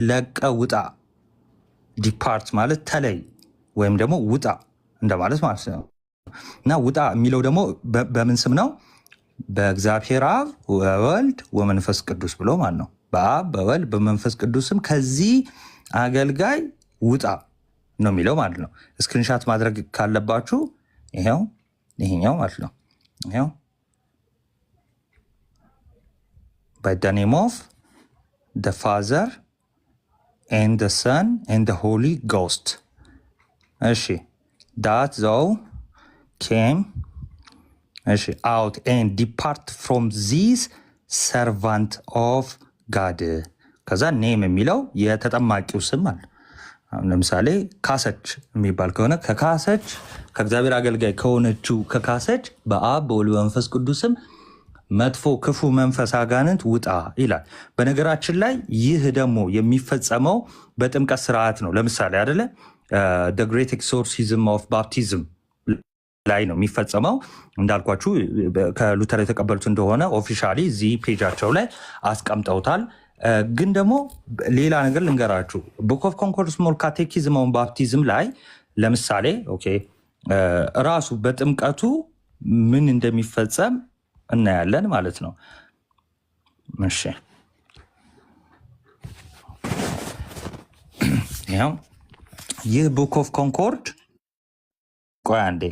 ለቀ ውጣ ዲፓርት ማለት ተለይ ወይም ደግሞ ውጣ እንደማለት ማለት ነው። እና ውጣ የሚለው ደግሞ በምን ስም ነው? በእግዚአብሔር አብ ወወልድ ወመንፈስ ቅዱስ ብሎ ማለት ነው። በአብ በወልድ በመንፈስ ቅዱስም ከዚህ አገልጋይ ውጣ ነው የሚለው ማለት ነው። ስክሪንሻት ማድረግ ካለባችሁ ይሄኛው ማለት ነው። ይሄው by the name of the Father and the Son and the Holy Ghost. እሺ that thou came out and depart from this servant of God. ከዛ ኔም የሚለው የተጠማቂው ስም አለ። ለምሳሌ ካሰች የሚባል ከሆነ ከካሰች ከእግዚአብሔር አገልጋይ ከሆነችው ከካሰች በአብ በወልድ በመንፈስ ቅዱስም መጥፎ ክፉ መንፈስ አጋንንት ውጣ ይላል። በነገራችን ላይ ይህ ደግሞ የሚፈጸመው በጥምቀት ስርዓት ነው። ለምሳሌ አይደለ the great exorcism of baptism ላይ ነው የሚፈጸመው። እንዳልኳችሁ ከሉተር የተቀበሉት እንደሆነ ኦፊሻሊ እዚህ ፔጃቸው ላይ አስቀምጠውታል። ግን ደግሞ ሌላ ነገር ልንገራችሁ። ቡክ ኦፍ ኮንኮርድ ስሞል ካቴኪዝም ኦን ባፕቲዝም ላይ ለምሳሌ ራሱ በጥምቀቱ ምን እንደሚፈጸም እናያለን ማለት ነው። እሺ ያው ይህ ቡክ ኦፍ ኮንኮርድ ቆይ አንዴ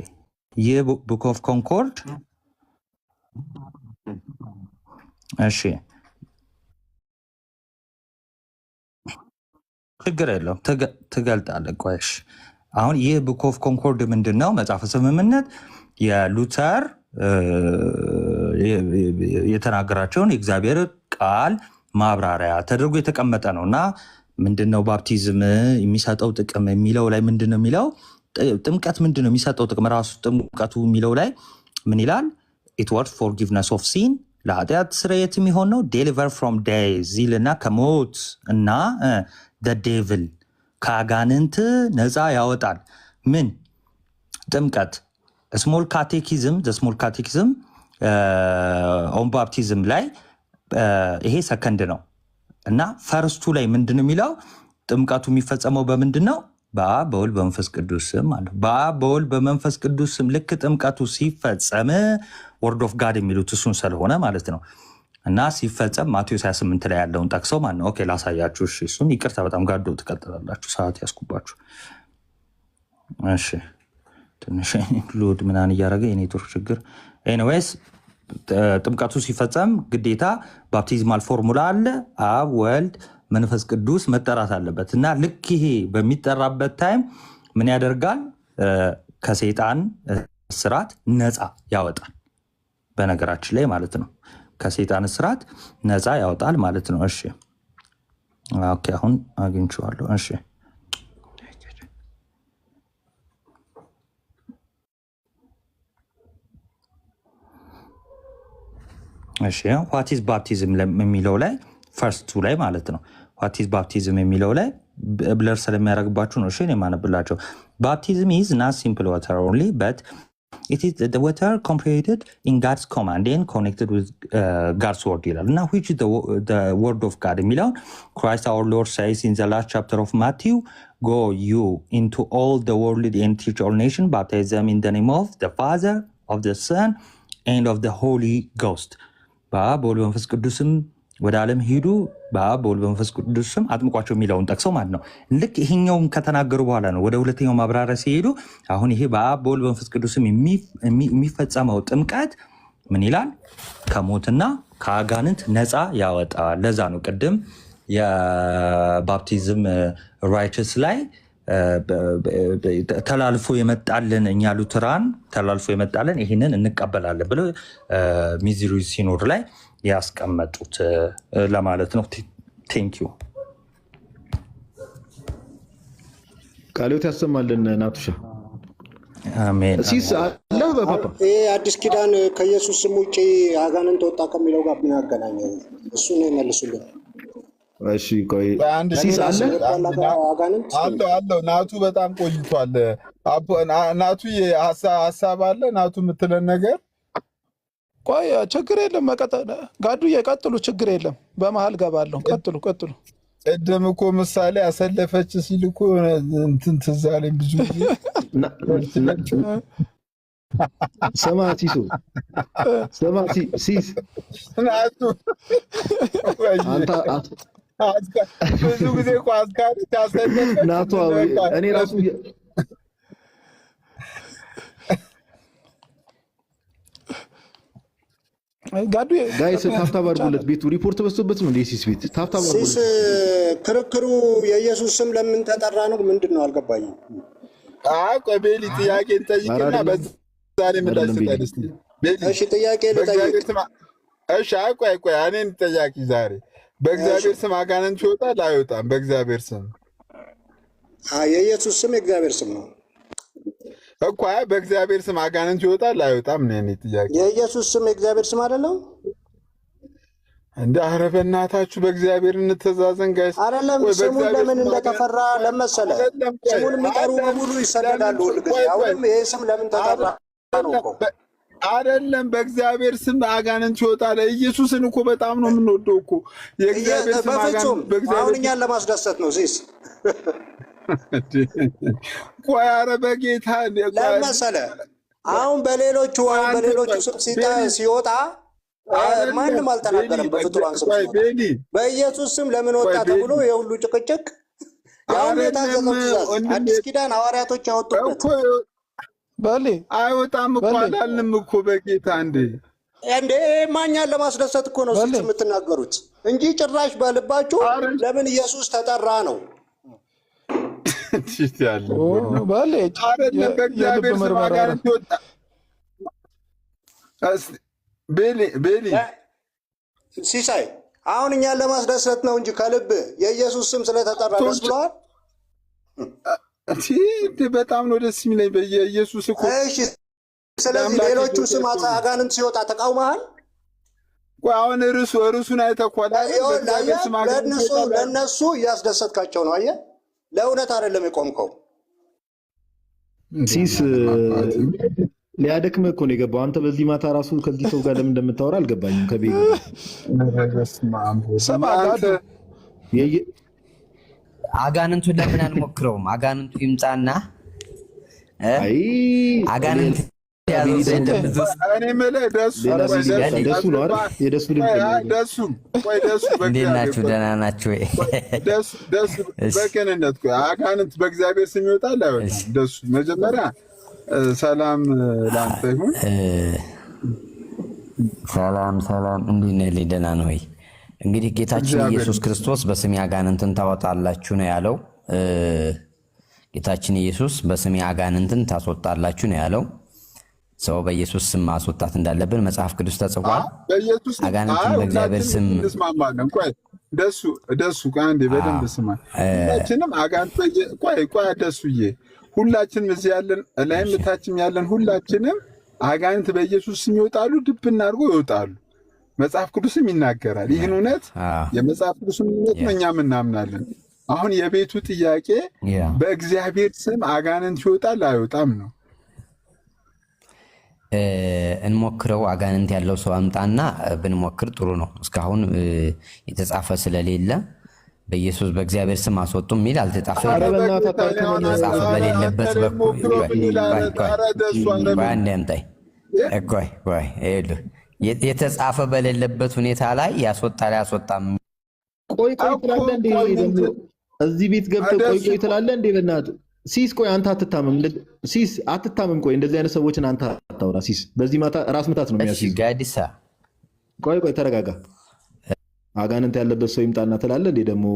ይህ ቡክ ኦፍ ኮንኮርድ እሺ ችግር የለውም ትገልጣለህ። ቆይሽ አሁን ይህ ቡክ ኦፍ ኮንኮርድ ምንድን ነው? መጽሐፈ ስምምነት የሉተር የተናገራቸውን የእግዚአብሔር ቃል ማብራሪያ ተደርጎ የተቀመጠ ነው እና ምንድነው ባፕቲዝም የሚሰጠው ጥቅም የሚለው ላይ ምንድነው የሚለው ጥምቀት ምንድነው የሚሰጠው ጥቅም ራሱ ጥምቀቱ የሚለው ላይ ምን ይላል? it was forgiveness of sin ለኃጢአት ስርየት የሚሆን ነው። deliver from death ይልና ከሞት እና the devil ከአጋንንት ነፃ ያወጣል። ምን ጥምቀት ስሞል ካቴኪዝም ኦን ባፕቲዝም ላይ ይሄ ሰከንድ ነው እና ፈርስቱ ላይ ምንድን የሚለው ጥምቀቱ የሚፈጸመው በምንድን ነው? በአብ በወልድ በመንፈስ ቅዱስ ስም አለ። በአብ በወልድ በመንፈስ ቅዱስ ስም ልክ ጥምቀቱ ሲፈጸም ወርድ ኦፍ ጋድ የሚሉት እሱን ስለሆነ ማለት ነው እና ሲፈጸም ማቴዎስ 28 ላይ ያለውን ጠቅሰው ማለት ነው። ኦኬ ላሳያችሁ። እሺ እሱን ይቅርታ በጣም ጋዶ ትቀጥላላችሁ፣ ሰዓት ያስኩባችሁ። እሺ ትንሽ ሎድ ምናምን እያደረገ የኔትወርክ ችግር። ኤኒዌይስ ጥምቀቱ ሲፈጸም ግዴታ ባፕቲዝማል ፎርሙላ አለ። አብ ወልድ መንፈስ ቅዱስ መጠራት አለበት እና ልክ ይሄ በሚጠራበት ታይም ምን ያደርጋል? ከሰይጣን ስርዓት ነፃ ያወጣል። በነገራችን ላይ ማለት ነው ከሰይጣን ስርዓት ነፃ ያወጣል ማለት ነው። እሺ ኦኬ አሁን አግኝቼዋለሁ። እሺ እሺ ዋት ኢዝ ባፕቲዝም የሚለው ላይ ፈርስቱ ላይ ማለት ነው። ዋት ኢዝ ባፕቲዝም የሚለው ላይ ብለር ስለሚያደርግባችሁ ነው። እሺ እኔ ማነብላቸው ባፕቲዝም ኢዝ ናት ሲምፕል ዋተር ኦንሊ በት it is the water comprehended in God's command and connected with God's word ይላል እና which is the word of God የሚለው Christ our Lord says in the last chapter of Matthew, go you into all the world and teach all nations, baptize them in the name of the Father, of the Son and of the Holy Ghost. በአብ በወልድ በመንፈስ ቅዱስም ወደ ዓለም ሂዱ፣ በአብ በወልድ በመንፈስ ቅዱስም አጥምቋቸው የሚለውን ጠቅሰው ማለት ነው። ልክ ይሄኛውን ከተናገሩ በኋላ ነው ወደ ሁለተኛው ማብራሪያ ሲሄዱ አሁን ይሄ በአብ በወልድ በመንፈስ ቅዱስም የሚፈጸመው ጥምቀት ምን ይላል? ከሞትና ከአጋንንት ነፃ ያወጣል። ለዛ ነው ቅድም የባፕቲዝም ራይቸስ ላይ ተላልፎ የመጣልን እኛ ሉተራን ተላልፎ የመጣልን ይህንን እንቀበላለን ብለው ሚዙሪ ሲኖድ ላይ ያስቀመጡት ለማለት ነው። ቴንኪዩ ቃልዮት ያሰማልን። ናቱሻ አሜን። ሲስ አለ በፓፓ አዲስ ኪዳን ከኢየሱስ ስም ውጪ አጋንንት ወጣ ከሚለው ጋር ምን ያገናኘው? እሱ ነው መልሱልን። እሺ ቆይ ሲስ አለ አለው ናቱ በጣም ቆይቷል። ናቱ ሀሳብ አለ ናቱ የምትለን ነገር ቆይ ችግር የለም። ጋዱ የቀጥሉ ችግር የለም። በመሃል ገባለሁ። ቀጥሉ። ቅድም እኮ ምሳሌ አሰለፈች ሲል እኮ እንትን ትዝ አለኝ ብዙ ጊዜ። ስማ ሲሱ ስማ ሲስ ናቱ ብዙ ጊዜ እኮ አስካለች አሰለፈች ናቱ እኔ ራሱ ጋይስ ታብታብ አድርጉለት። ቤቱ ሪፖርት በዝቶበት ነው። ሲስ ቤት ታብታብ አድርጉለት። ሲስ ክርክሩ የኢየሱስ ስም ለምን ተጠራ ነው? ምንድን ነው አልገባኝም። ቆይ ቤሊ ጥያቄን ጠይቅና በዛ ላይ ምላሽ ስጠን እስኪ። እሺ ጥያቄ ልጠይቅ። እሺ ቆይ እኔን ጠያቂ ዛሬ በእግዚአብሔር ስም አጋንንት ይወጣል አይወጣም? በእግዚአብሔር ስም የኢየሱስ ስም የእግዚአብሔር ስም ነው እኮ። በእግዚአብሔር ስም አጋንንት ይወጣል አይወጣም ነው የእኔ ጥያቄ። የኢየሱስ ስም የእግዚአብሔር ስም አይደለም እንደ ኧረ በእናታችሁ በእግዚአብሔር እንተዛዘን ጋይስ። አይደለም ስሙን ለምን እንደተፈራ ለመሰለ ስሙን የሚጠሩ በሙሉ ይሰደዳሉ ሁልጊዜ። አሁንም ይሄ ስም ለምን ተጠራ ነው እኮ። አይደለም በእግዚአብሔር ስም አጋንንት ይወጣል። ኢየሱስን እኮ በጣም ነው የምንወደው እኮ። የእግዚአብሔር ስም አጋንንት በእግዚአብሔር አሁን እኛን ለማስደሰት ነው ሲስ። ቆይ ኧረ በጌታ ለመሰለ አሁን በሌሎቹ ስም ሲወጣ ማንም አልተናገረም። በፍጡራን ስም በኢየሱስ ስም ለምን ወጣ ተብሎ የሁሉ ጭቅጭቅ ያሁን የታዘዘው ትእዛዝ አዲስ ኪዳን ሐዋርያቶች ያወጡበት በሌ አይወጣም እኮ አላልንም እኮ በጌታ እንዴ ማኛን ለማስደሰት እኮ ነው ሲስ የምትናገሩት እንጂ ጭራሽ በልባችሁ ለምን ኢየሱስ ተጠራ ነው። በሌ አይደለም በእግዚአብሔር ስም አጋንንት ይወጣ ቤሊ ሲሳይ አሁን እኛን ለማስደሰት ነው እንጂ ከልብ የኢየሱስ ስም ስለተጠራ ደስ ብለዋል። በጣም ነው ደስ የሚለኝ በኢየሱስ እኮ። እሺ ስለዚህ ሌሎቹ ስም አጋንንት ሲወጣ ተቃውመሃል? አሁን ርዕሱን አይተኳል። ለእነሱ እያስደሰትካቸው ነው። አየህ ለእውነት አይደለም የቆምከው። ሲስ ሊያደክምህ እኮ ነው የገባው። አንተ በዚህ ማታ ራሱ ከዚህ ሰው ጋር ለምን እንደምታወራ አልገባኝም። ከቤት አጋንንቱን ለምን አንሞክረውም? አጋንንቱ ይምጣና አጋንንት እንዴት ናችሁ? ደህና ናችሁ ወይ? በቅንነት አጋንንት በእግዚአብሔር ስም ይወጣል አይወጣም? ደሱ መጀመሪያ ሰላም ላንተ ይሁን። ሰላም እንዴት ነህ? ደህና ነው ወይ? እንግዲህ ጌታችን ኢየሱስ ክርስቶስ በስሜ አጋንንትን ታወጣላችሁ ነው ያለው። ጌታችን ኢየሱስ በስሜ አጋንንትን ታስወጣላችሁ ነው ያለው። ሰው በኢየሱስ ስም ማስወጣት እንዳለብን መጽሐፍ ቅዱስ ተጽፏል። አጋንንትን በእግዚአብሔር ስም ደሱ አንዴ በደንብ ስማ። ሁላችንም አጋንንት ቆይ ደሱዬ ሁላችንም እዚህ ያለን ላይም ታችም ያለን ሁላችንም አጋንንት በኢየሱስ ስም ይወጣሉ፣ ድብና አድርጎ ይወጣሉ። መጽሐፍ ቅዱስም ይናገራል። ይህን እውነት የመጽሐፍ ቅዱስም እውነት ነው፣ እኛም እናምናለን። አሁን የቤቱ ጥያቄ በእግዚአብሔር ስም አጋንንት ይወጣል አይወጣም ነው። እንሞክረው። አጋንንት ያለው ሰው አምጣና ብንሞክር ጥሩ ነው። እስካሁን የተጻፈ ስለሌለ በኢየሱስ በእግዚአብሔር ስም አስወጡ የሚል አልተጻፈ። የተጻፈ በሌለበት በኩል የተጻፈ በሌለበት ሁኔታ ላይ ያስወጣል ያስወጣም። ቆይ ትላለህ እንዴ? እዚህ ቤት ገብተህ ቆይ ትላለህ እንዴ? በእናትህ ሲስ ቆይ አንተ አትታመም። ሲስ አትታመም። ቆይ እንደዚህ አይነት ሰዎችን አንተ አታውራ ሲስ። በዚህ ማታ ራስ ምታት ነው የሚያስይዝ። ጋዲሳ ቆይ ተረጋጋ። አጋንንት ያለበት ሰው ይምጣና ትላለህ እንዴ? ደግሞ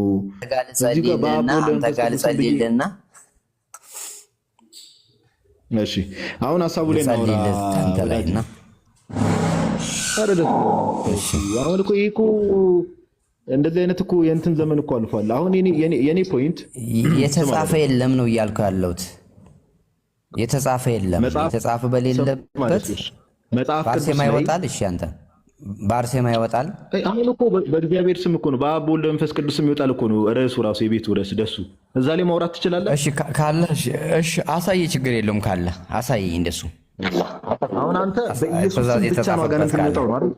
ተጋልጸልልና እሺ፣ አሁን ሀሳቡ ላይ ነው ታንተላይና አሁን እኮ ይሄ እኮ እንደዚህ አይነት እኮ የእንትን ዘመን እኮ አልፏል። አሁን የኔ ፖይንት የተጻፈ የለም ነው እያልኩ ያለሁት። የተጻፈ የለም። የተጻፈ በሌለበት ባርሴማ ይወጣል። እሺ አንተ ባርሴማ ይወጣል። አሁን እኮ በእግዚአብሔር ስም እኮ ነው፣ በአብ በወልድ በመንፈስ ቅዱስ ስም ይወጣል እኮ ነው ርዕሱ ራሱ የቤቱ ርዕስ ደሱ። እዛ ላይ ማውራት ትችላለህ። እሺ ካለ እሺ አሳይ፣ ችግር የለውም ካለ አሳይ። እንደሱ አሁን አንተ በኢየሱስ ስም ብቻ ነው አጋንንት የሚወጣው ነው አይደል?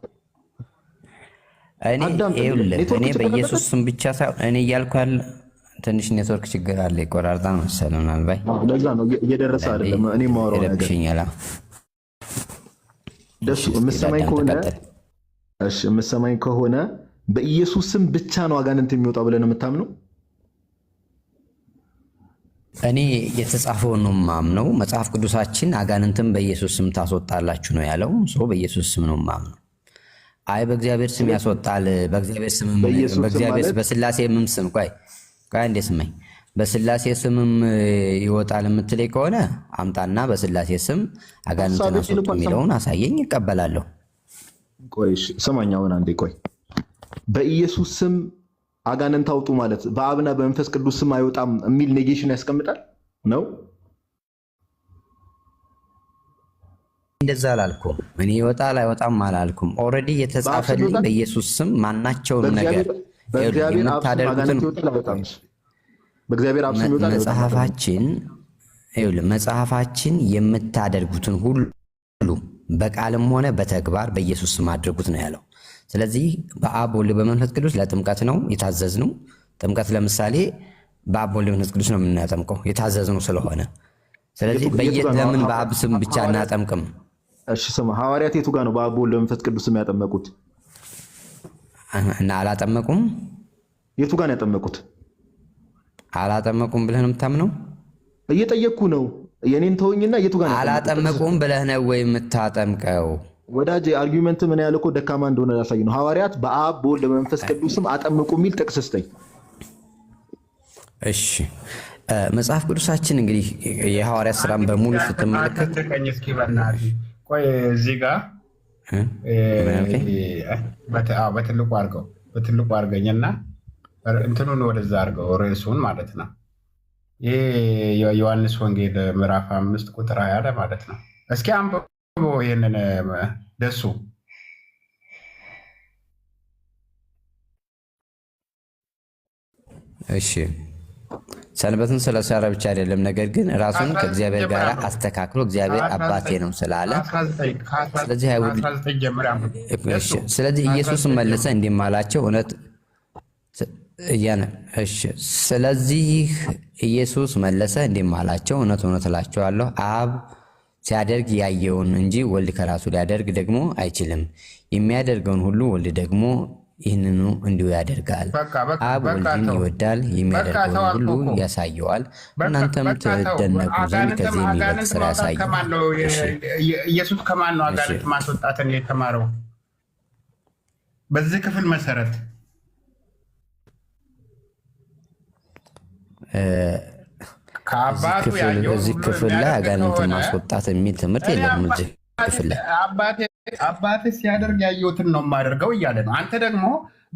እኔ በኢየሱስ ስም ብቻ ሳይሆን እኔ እያልኩ ያለ ትንሽ ኔትወርክ ችግር አለ፣ ይቆራርጣል መሰለኝ። ምናልባት ለዛ ነው እየደረሰ አይደለም። እኔ ማወራው ነገር ደሱ የምትሰማኝ ከሆነ በኢየሱስ ስም ብቻ ነው አጋንንት የሚወጣው ብለን የምታምነው? እኔ የተጻፈውን ነው የማምነው። መጽሐፍ ቅዱሳችን አጋንንትን በኢየሱስ ስም ታስወጣላችሁ ነው ያለው። ሰው በኢየሱስ ስም ነው የማምነው። አይ በእግዚአብሔር ስም ያስወጣል፣ በእግዚአብሔር ስም በስላሴ ስም ቆይ እንዴ ስመኝ በስላሴ ስምም ይወጣል የምትለኝ ከሆነ አምጣና በስላሴ ስም አጋንንትን አስወጡ የሚለውን አሳየኝ፣ ይቀበላለሁ። ቆይ ስማኛውን አንዴ ቆይ። በኢየሱስ ስም አጋንንት አውጡ ማለት በአብና በመንፈስ ቅዱስ ስም አይወጣም የሚል ኔጌሽን ያስቀምጣል ነው? እንደዛ አላልኩም። እኔ ይወጣል አይወጣም አላልኩም። ኦልሬዲ የተጻፈልኝ በኢየሱስ ስም ማናቸውን ነገር የምታደርጉትን በእግዚአብሔር አብ ስም ይወጣል። መጽሐፋችን የምታደርጉትን ሁሉ በቃልም ሆነ በተግባር በኢየሱስ ስም አድርጉት ነው ያለው። ስለዚህ በአብ ወልድ በመንፈስ ቅዱስ ለጥምቀት ነው የታዘዝነው። ጥምቀት ለምሳሌ በአብ ወልድ በመንፈስ ቅዱስ ነው የምናጠምቀው የታዘዝነው ስለሆነ። ስለዚህ ለምን በአብ ስም ብቻ እናጠምቅም? እሺ ስማ፣ ሐዋርያት የቱ ጋር ነው በአብ ወልድ በመንፈስ ቅዱስ ስም ያጠመቁት? እና አላጠመቁም? የቱ ጋር ነው ያጠመቁት? አላጠመቁም ብለህ ነው የምታምነው? እየጠየቅኩ ነው። የኔን ተወኝና የቱ ጋር ነው አላጠመቁም ብለህ ነው ወይ የምታጠምቀው? ወዳጅ አርጊውመንት ምን ያህል እኮ ደካማ እንደሆነ ያሳይ ነው። ሐዋርያት በአብ በወልድ በመንፈስ ቅዱስ ስም አጠምቁ የሚል ጥቅስ ስጠኝ። እሺ መጽሐፍ ቅዱሳችን እንግዲህ የሐዋርያት ስራን በሙሉ ስትመለከት እስኪ በእናትህ ቆይ እዚህ ጋር በትልቁ አድርገኝና እንትኑን ወደዛ አድርገው ርዕሱን ማለት ነው። ይህ የዮሐንስ ወንጌል ምዕራፍ 5 ቁጥር 20 ማለት ነው። እስኪ አንብቦ ይህንን ደሱ እሺ ሰንበትን ስለሰራ ብቻ አይደለም፣ ነገር ግን ራሱን ከእግዚአብሔር ጋር አስተካክሎ እግዚአብሔር አባቴ ነው ስላለ፣ ስለዚህ ኢየሱስ መለሰ እንዲህ አላቸው፣ ስለዚህ ኢየሱስ መለሰ እንዲህ አላቸው፣ እውነት እውነት እላችኋለሁ አብ ሲያደርግ ያየውን እንጂ ወልድ ከራሱ ሊያደርግ ደግሞ አይችልም። የሚያደርገውን ሁሉ ወልድ ደግሞ ይህንኑ እንዲሁ ያደርጋል። አብ ወልድን ይወዳል፣ የሚያደርገውን ሁሉ ያሳየዋል። እናንተም ትደነቁ ዘንድ ከዚህ የሚበልጥ ስራ ያሳየ። ኢየሱስ ከማን ነው አጋንንት ማስወጣትን የተማረው? በዚህ ክፍል መሰረት እዚህ ክፍል ላይ አጋንንትን ማስወጣት የሚል ትምህርት የለም። እዚህ ክፍል ላይ አባቴ ሲያደርግ ያየሁትን ነው የማደርገው እያለ ነው። አንተ ደግሞ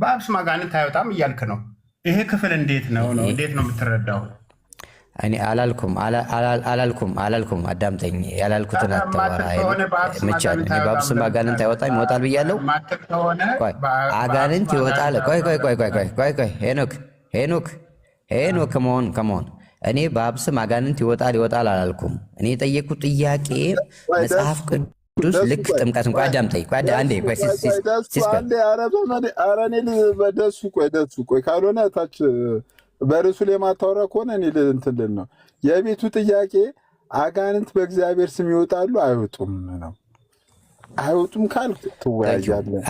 በአብ ስም አጋንንት አይወጣም እያልክ ነው። ይሄ ክፍል እንዴት ነው የምትረዳው? እኔ አላልኩም። አዳምጠኝ። ያላልኩትን አታወራ። በአብ ስም አጋንንት አይወጣም ይወጣል ብያለሁ። አጋንንት ይወጣል። ቆይ ሄኖክ ከመሆን እኔ በአብ ስም አጋንንት ይወጣል አላልኩም። እኔ የጠየኩት ጥያቄ መጽሐፍ ቅዱስ ልክ ጥምቀት እንኳ አዳምጠኝ አንዴ ቆይ ካልሆነ ታች በርሱ ላይ የማታወራ ከሆነ እኔ እንትን ልል ነው። የቤቱ ጥያቄ አጋንንት በእግዚአብሔር ስም ይወጣሉ አይወጡም ነው። አይወጡም ካልክ ትወያያለህ።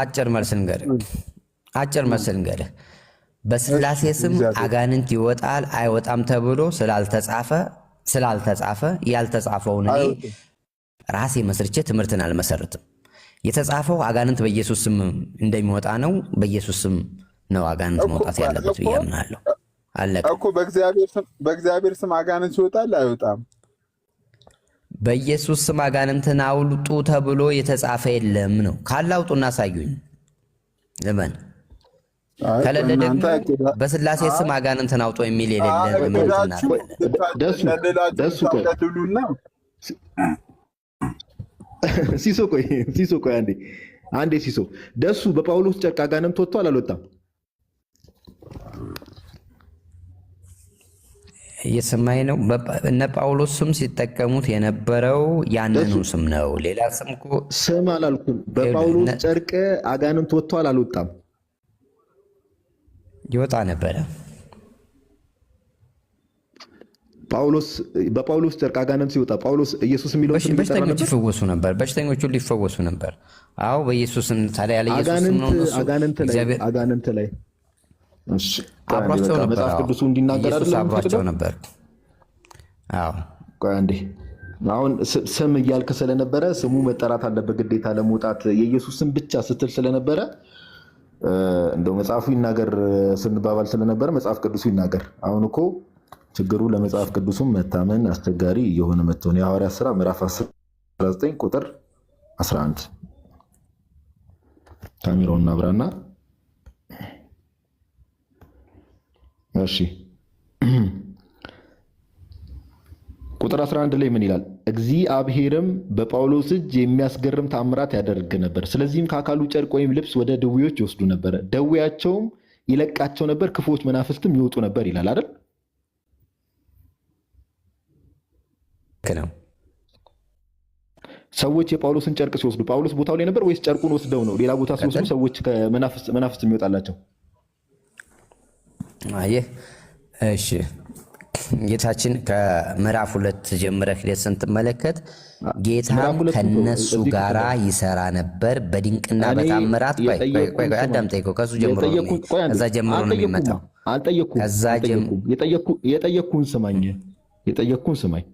አጭር መልስ ልንገርህ። በስላሴ ስም አጋንንት ይወጣል አይወጣም ተብሎ ስላልተጻፈ ያልተጻፈውን እኔ ራሴ መስርቼ ትምህርትን አልመሰርትም። የተጻፈው አጋንንት በኢየሱስ ስም እንደሚወጣ ነው። በኢየሱስ ስም ነው አጋንንት መውጣት ያለበት ብዬ አምናለሁ። አለቀ እኮ። በእግዚአብሔር ስም አጋንንት ይወጣል አይወጣም? በኢየሱስ ስም አጋንንትን አውጡ ተብሎ የተጻፈ የለም ነው። ካላውጡና አሳዩኝ ለምን ከሌለ ደግሞ በስላሴ ስም አጋንንትን አውጡ የሚል የሌለ ሲሶ ቆይ አንዴ ሲሶ ደሱ በጳውሎስ ጨርቅ አጋንንት ወጥቷል አልወጣም? እየሰማኝ ነው። እነ ጳውሎስ ስም ሲጠቀሙት የነበረው ያንኑ ስም ነው። ሌላ ስም እኮ ስም አላልኩም። በጳውሎስ ጨርቅ አጋንንት ወጥቷል አልወጣም? ይወጣ ነበረ። በጳውሎስ ጨርቅ አጋንንት ሲወጣ ጳውሎስ ኢየሱስ የሚለው በሽተኞች ይፈወሱ ነበር። በሽተኞቹ ሊፈወሱ ነበር። አዎ በኢየሱስ ታዲያ ያለ ኢየሱስ ነው። አጋንንት ላይ አብሯቸው ነበር። መጽሐፍ ቅዱሱ እንዲናገር ኢየሱስ አብሯቸው ነበር። አዎ ቆይ አንዴ። አሁን ስም እያልክ ስለነበረ ስሙ መጠራት አለበት ግዴታ ለመውጣት የኢየሱስ ስም ብቻ ስትል ስለነበረ እንደው መጽሐፉ ይናገር ስንባባል ስለነበረ መጽሐፍ ቅዱሱ ይናገር። አሁን እኮ ችግሩ ለመጽሐፍ ቅዱሱም መታመን አስቸጋሪ እየሆነ መጥቶ ነው። የሐዋርያት ሥራ ምዕራፍ 19 ቁጥር 11 ካሜራውን አብራና እሺ ቁጥር 11 ላይ ምን ይላል? እግዚአብሔርም በጳውሎስ እጅ የሚያስገርም ተአምራት ያደርግ ነበር። ስለዚህም ከአካሉ ጨርቅ ወይም ልብስ ወደ ድውዮች ይወስዱ ነበር፣ ደዌያቸውም ይለቃቸው ነበር፣ ክፉዎች መናፍስትም ይወጡ ነበር ይላል አይደል? ነው። ሰዎች የጳውሎስን ጨርቅ ሲወስዱ ጳውሎስ ቦታው ላይ ነበር ወይስ ጨርቁን ወስደው ነው ሌላ ቦታ ሲወስዱ ሰዎች ከመናፍስት የሚወጣላቸው? አየህ፣ እሺ ጌታችን ከምዕራፍ 2 ጀምረህ ሄደህ ስትመለከት ጌታም ከነሱ ጋራ ይሰራ ነበር በድንቅና በታምራት። አዳምጠኝ፣ ከሱ ጀምሮ ነው ከዛ ጀምሮ ነው የሚመጣው። የጠየቅኩህን ስማኝ።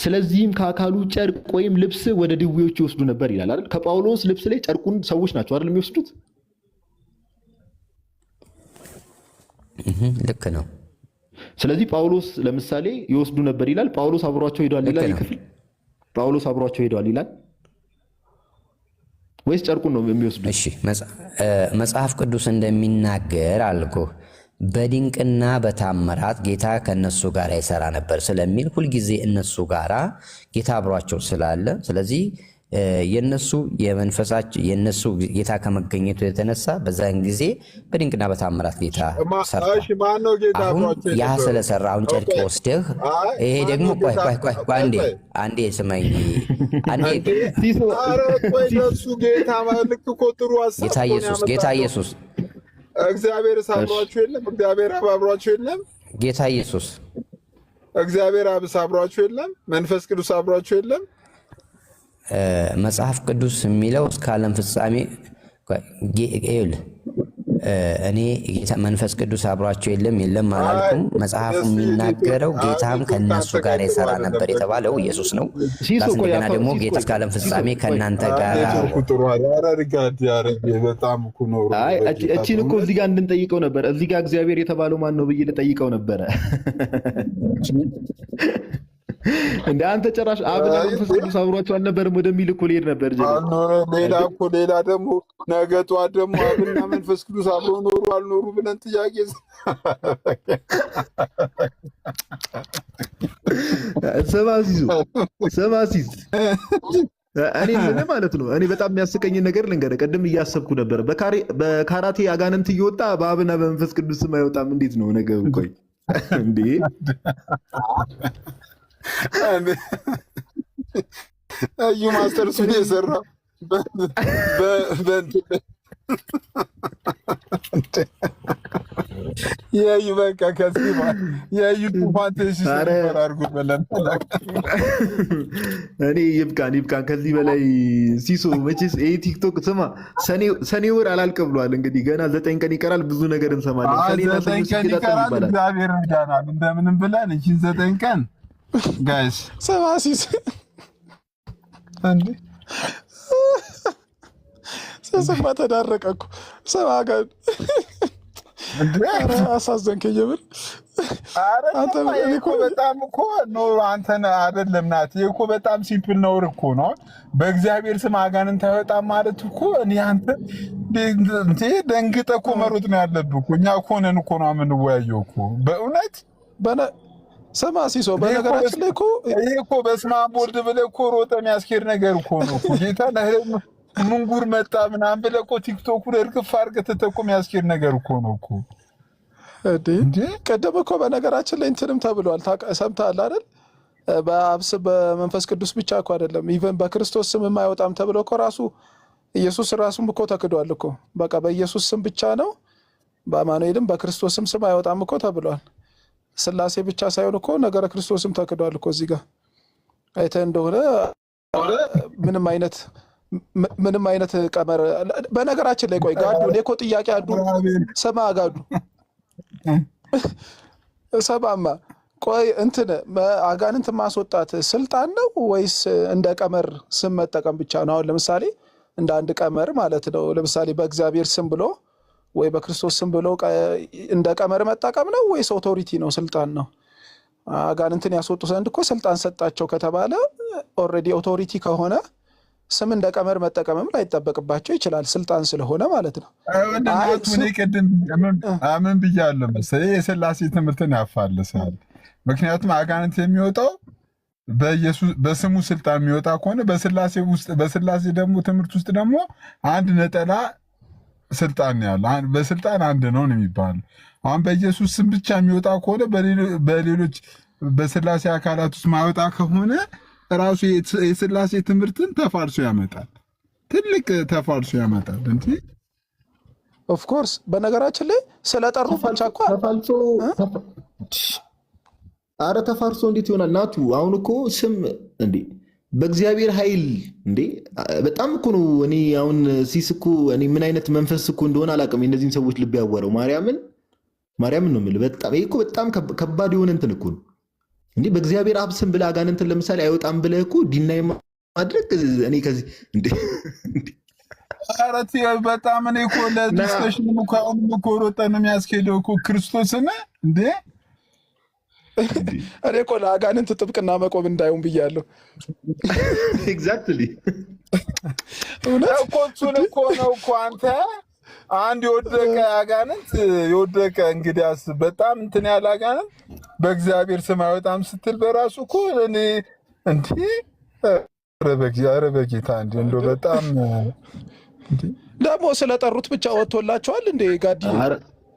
ስለዚህም ከአካሉ ጨርቅ ወይም ልብስ ወደ ድውዮች ይወስዱ ነበር ይላል አይደል? ከጳውሎስ ልብስ ላይ ጨርቁን ሰዎች ናቸው አይደል የሚወስዱት? ልክ ነው። ስለዚህ ጳውሎስ ለምሳሌ ይወስዱ ነበር ይላል። ጳውሎስ አብሯቸው ሄዷል ይላል ክፍል? ጳውሎስ አብሯቸው ሄዷል ይላል ወይስ ጨርቁን ነው የሚወስዱት? እሺ መጽሐፍ ቅዱስ እንደሚናገር አልኩህ በድንቅና በታምራት ጌታ ከነሱ ጋር ይሰራ ነበር ስለሚል ሁልጊዜ እነሱ ጋራ ጌታ አብሯቸው ስላለ፣ ስለዚህ የነሱ የመንፈሳቸው የነሱ ጌታ ከመገኘቱ የተነሳ በዛን ጊዜ በድንቅና በታምራት ጌታ ሰርቷል። አሁን ያ ስለሰራ አሁን ጨርቅ ወስደህ ይሄ ደግሞ ቆይ አንዴ ስማኝ፣ ጌታ ኢየሱስ እግዚአብሔር አብሯችሁ የለም? እግዚአብሔር አብ አብሯችሁ የለም? ጌታ ኢየሱስ እግዚአብሔር አብ አብሯችሁ የለም? መንፈስ ቅዱስ አብሯችሁ የለም? መጽሐፍ ቅዱስ የሚለው እስከ ዓለም ፍጻሜ እኔ መንፈስ ቅዱስ አብሯቸው የለም አላልኩም። መጽሐፉ የሚናገረው ጌታም ከነሱ ጋር ይሰራ ነበር የተባለው ኢየሱስ ነው። እንደገና ደግሞ ጌታ እስከ ዓለም ፍጻሜ ከእናንተ ጋር እቺን እኮ እዚህ ጋር እንድንጠይቀው ነበር። እዚህ ጋር እግዚአብሔር የተባለው ማን ነው ብዬ ልጠይቀው ነበረ። እንደ አንተ ጭራሽ አብና መንፈስ ቅዱስ አብሯቸው አልነበረም ወደሚል እኮ ልሄድ ነበር። ሌላ ደግሞ ነገ ጠዋት ደግሞ አብና መንፈስ ቅዱስ አብሮ ኖሩ አልኖሩ ብለን ጥያቄ ሰማሲዝ እኔ ምን ማለት ነው? እኔ በጣም የሚያስቀኝ ነገር ልንገርህ። ቅድም እያሰብኩ ነበር። በካራቴ አጋንንት እየወጣ በአብና በመንፈስ ቅዱስ ስም አይወጣም። እንዴት ነው ነገሩ? ቆይ እንዴ እዩ ማስተር ሱን የሰራው የዩ በቃ ከዚህ የዩ ቱፋንቴሽ አድርጉት በለን። እኔ ይብቃን። ከዚህ በላይ ሲሶ መቼስ ይሄ ቲክቶክ ስማ፣ ሰኔ ወር አላልቅ ብሏል። እንግዲህ ገና 9 ቀን ይቀራል። ብዙ ነገር እንሰማለን። 9 ቀን ይቀራል። እግዚአብሔር ይርዳናል። እንደምንም ብለን እቺን 9 ቀን ጋይስ ሰባሲስ አንዴ ሰሰማ ተዳረቀ እኮ ሰባ ጋር አሳዘንከኝ የምር። አንተ እኮ በጣም እኮ ነው አንተን አይደለም ናት እኮ በጣም ሲምፕል ነው እኮ ነው። በእግዚአብሔር ስም አጋንንት አይወጣም ማለት እኮ እኔ አንተ ደንግጠህ እኮ መሮጥ ነው ያለብህ እኮ። እኛ እኮ ነን እኮ ነው የምንወያየው እኮ በእውነት ሰማ ሲሶ። በነገራችን ላይ እኮ ይሄ እኮ በስመ አብ ወልድ ብለህ እኮ ሮጠ የሚያስኬድ ነገር እኮ ነው እኮ ጌታ ምንጉር መጣ ምናምን ብለህ እኮ ቲክቶኩን እርግፍ አድርገህ ትተህ እኮ የሚያስኬድ ነገር እኮ ነው እኮ። ቀደም እኮ በነገራችን ላይ እንትንም ተብሏል። ሰምተሃል አይደል? በአብ ስም በመንፈስ ቅዱስ ብቻ እኮ አይደለም፣ ኢቨን በክርስቶስ ስም የማይወጣም ተብሎ እኮ ራሱ ኢየሱስ ራሱም እኮ ተክዷል እኮ። በቃ በኢየሱስ ስም ብቻ ነው፣ በአማኑኤልም በክርስቶስም ስም አይወጣም እኮ ተብሏል። ስላሴ ብቻ ሳይሆን እኮ ነገረ ክርስቶስም ተክዷል እኮ። እዚህ ጋር አይተህ እንደሆነ ምንም አይነት ቀመር በነገራችን ላይ ቆይ ጋዱ፣ እኔ እኮ ጥያቄ አዱ ሰማ ጋዱ ሰማማ ቆይ እንትን አጋንንት ማስወጣት ስልጣን ነው ወይስ እንደ ቀመር ስም መጠቀም ብቻ ነው? አሁን ለምሳሌ እንደ አንድ ቀመር ማለት ነው። ለምሳሌ በእግዚአብሔር ስም ብሎ ወይ በክርስቶስ ስም ብሎ እንደ ቀመር መጠቀም ነው ወይስ ኦቶሪቲ ነው? ስልጣን ነው? አጋንንትን ያስወጡ ዘንድ እኮ ስልጣን ሰጣቸው ከተባለ ኦልሬዲ ኦቶሪቲ ከሆነ ስም እንደ ቀመር መጠቀምም ላይጠበቅባቸው ይችላል፣ ስልጣን ስለሆነ ማለት ነው። እኔ ቅድም ምን ብያለሁ መሰለኝ? የሥላሴ ትምህርትን ያፋልሳል። ምክንያቱም አጋንንት የሚወጣው በስሙ ስልጣን የሚወጣ ከሆነ በሥላሴ ደግሞ ትምህርት ውስጥ ደግሞ አንድ ነጠላ ስልጣን ያለ በስልጣን አንድ ነው የሚባለው። አሁን በኢየሱስ ስም ብቻ የሚወጣ ከሆነ በሌሎች በሥላሴ አካላት ውስጥ ማወጣ ከሆነ ራሱ የሥላሴ ትምህርትን ተፋልሶ ያመጣል፣ ትልቅ ተፋልሶ ያመጣል እንጂ ኦፍኮርስ። በነገራችን ላይ ስለጠሩ ብቻ እኮ ተፋልሶ አረ ተፋርሶ እንዴት ይሆናል? ናቱ አሁን እኮ ስም እንዴ በእግዚአብሔር ኃይል እንዴ በጣም እኮ ነው። እኔ አሁን ሲስ እኮ እኔ ምን አይነት መንፈስ እኮ እንደሆነ አላውቅም። እነዚህን ሰዎች ልብ ያወረው ማርያምን ነው የምልህ። በጣም ይሄ እኮ በጣም ከባድ የሆነ እንትን እኮ ነው እንዴ። በእግዚአብሔር አብ ስም ብለህ አጋንንትን ለምሳሌ አይወጣም ብለህ እኮ ዲናይ ማድረግ እኔ ከዚህ እንዴ አራት በጣም እኔ እኮ ለዲስከሽን እኮ አሁን እኮ ሮጠን ነው የሚያስኬደው እኮ ክርስቶስን እንዴ። እኔ እኮ ለአጋንንት ጥብቅና መቆም እንዳይሆን ብያለሁ። ኤግዛክትሊ እኮ እሱን እኮ ነው እኮ አንተ አንድ የወደቀ አጋንንት የወደቀ እንግዲያስ በጣም እንትን ያለ አጋንንት በእግዚአብሔር ስም አይወጣም ስትል በራሱ እኮ እኔ እንዴ ኧረ በጌታ እንዴ እንደው በጣም ደግሞ ስለጠሩት ብቻ ወጥቶላቸዋል እንዴ ጋዲ?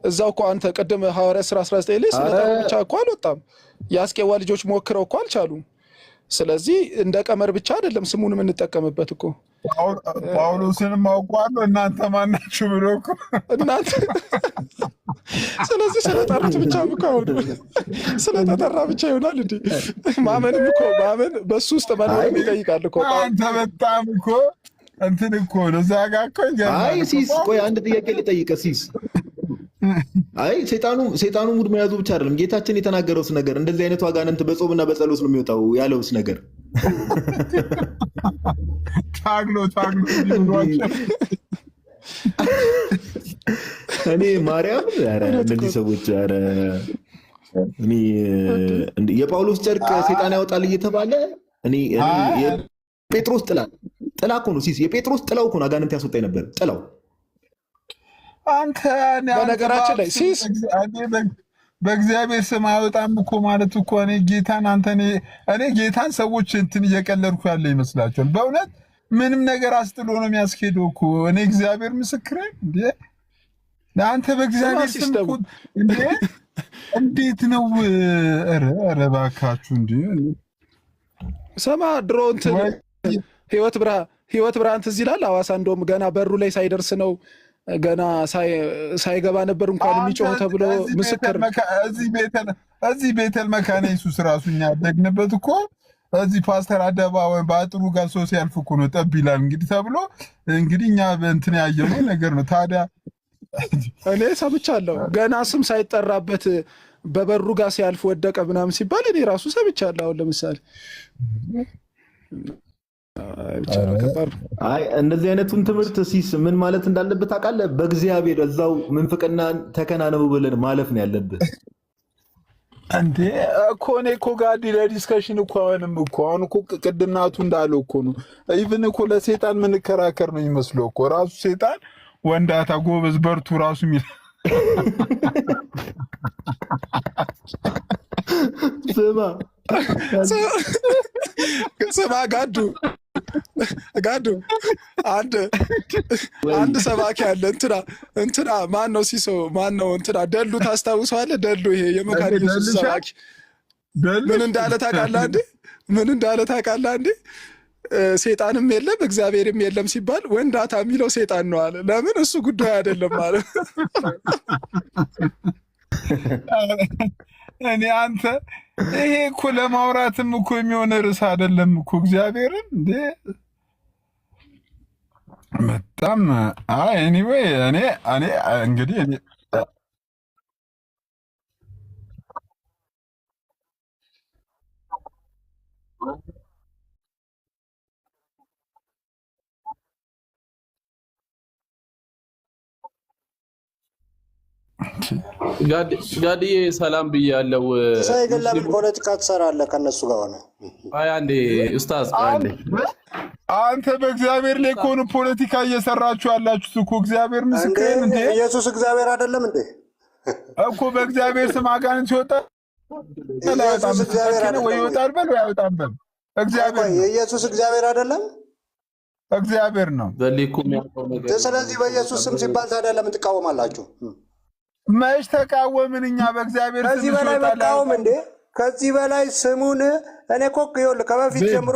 እዛው እኮ አንተ ቅድም ሐዋርያ ሥራ 19 ላይ ስለጠሩት ብቻ እኮ አልወጣም። የአስቄዋ ልጆች ሞክረው እኮ አልቻሉም። ስለዚህ እንደ ቀመር ብቻ አይደለም ስሙን የምንጠቀምበት እኮ። ጳውሎስንም አውቀዋለሁ እናንተ ማናችሁ ብሎ እኮ እናንተ ስለዚህ ስለጠሩት ብቻ እኮ አሁን ስለተጠራ ብቻ ይሆናል እንዴ? ማመንም እኮ ማመን በሱ ውስጥ መኖር ይጠይቃል እኮ። አንተ በጣም እኮ እንትን እኮ ነው እዛ ጋር እኮ አይ ሲስ ቆይ አንድ ጥያቄ ልጠይቅህ ሲስ። አይ ሰይጣኑ ሙድ መያዙ ብቻ አይደለም ጌታችን የተናገረውስ ነገር እንደዚህ አይነቱ አጋንንት በጾምና በጸሎት ነው የሚወጣው ያለውስ ነገር ታግሎ እኔ ማርያም እነዚህ ሰዎች እኔ የጳውሎስ ጨርቅ ሰይጣን ያወጣል እየተባለ እኔ የጴጥሮስ ጥላ እኮ ነው ሲስ። የጴጥሮስ ጥላው እኮ ነው አጋንንት ያስወጣ ነበር ጥላው። አንተ በነገራችን ላይ ሲስ በእግዚአብሔር ስም አይወጣም እኮ ማለት እኮ እኔ ጌታን ሰዎች እንትን እየቀለድኩ ያለ ይመስላቸዋል። በእውነት ምንም ነገር አስጥሎ ነው የሚያስኬደው እኮ። እኔ እግዚአብሔር ምስክሬ እንዴ አንተ በእግዚአብሔር ስም እንዴ እንዴት ነው? ኧረ እባካችሁ እንዴ ሰማ ድሮ እንትን ህይወት ብርሃን ትዝ ይላል። ሐዋሳ እንደውም ገና በሩ ላይ ሳይደርስ ነው ገና ሳይገባ ነበር እንኳን የሚጮህ ተብሎ ምስክር። እዚህ ቤተል መካነ ኢየሱስ ራሱ እኛ ያደግንበት እኮ እዚህ ፓስተር አደባባይ በአጥሩ ጋር ሰው ሲያልፍ እኮ ነው ጠብ ይላል እንግዲህ ተብሎ እንግዲህ እኛ በእንትን ያየነው ነገር ነው። ታዲያ እኔ ሰምቻለሁ ገና ስም ሳይጠራበት በበሩ ጋር ሲያልፍ ወደቀ ምናምን ሲባል እኔ ራሱ ሰምቻለሁ። አሁን ለምሳሌ አይ እንደዚህ አይነቱን ትምህርት ሲስ ምን ማለት እንዳለበት ታውቃለህ? በእግዚአብሔር እዛው ምንፍቅና ተከናነቡ ብለን ማለፍ ነው ያለብህ እንዴ እኮ። እኔ እኮ ጋዲ ለዲስከሽን እኮ አሁን እኮ ቅድም ናቱ እንዳለው እኮ ነው። ኢቭን እኮ ለሰይጣን ምንከራከር ነው የሚመስለው እኮ ራሱ ሰይጣን ወንዳታ ጎበዝ በርቱ ራሱ የሚል ስማ ጋዱ አንድ ሰባኪ አለ እንትና ማን ነው ሲሶ ማን ነው እንትና ደሉ ታስታውሰዋለህ? ደሉ ይሄ የመካነ ኢየሱስ ሰባኪ ምን እንዳለ ታውቃለህ እንዴ? ሴጣንም የለም እግዚአብሔርም የለም ሲባል ወንዳታ የሚለው ሴጣን ነው አለ። ለምን? እሱ ጉዳይ አይደለም ማለት እኔ አንተ ይሄ እኮ ለማውራትም እኮ የሚሆን ርዕስ አይደለም እኮ እግዚአብሔርን እንዴ በጣም ኤኒዌይ እኔ እንግዲህ ጋድዬ ሰላም ብያለሁ። ግን ለምን ፖለቲካ ትሰራለህ ከነሱ ጋር ሆነ? አይ አንዴ ኡስታዝ አንተ በእግዚአብሔር ላይ ከሆነ ፖለቲካ እየሰራችሁ ያላችሁት እኮ እግዚአብሔር ምስክሬን እንዴ ኢየሱስ እግዚአብሔር አይደለም እንዴ እኮ በእግዚአብሔር ስም አጋንንት ይወጣል ኢየሱስ እግዚአብሔር አይደለም ወይ ይወጣል በል ወይ አይወጣም በል እግዚአብሔር ኢየሱስ እግዚአብሔር አይደለም እግዚአብሔር ነው ዘሊኩም ያለው ነገር ስለዚህ በኢየሱስ ስም ሲባል ታዲያ ለምን ትቃወማላችሁ? መች ተቃወምን እኛ በእግዚአብሔር ስም ከዚህ በላይ መቃወም እንዴ? ከዚህ በላይ ስሙን እኔ እኮ ይኸውልህ ከበፊት ጀምሮ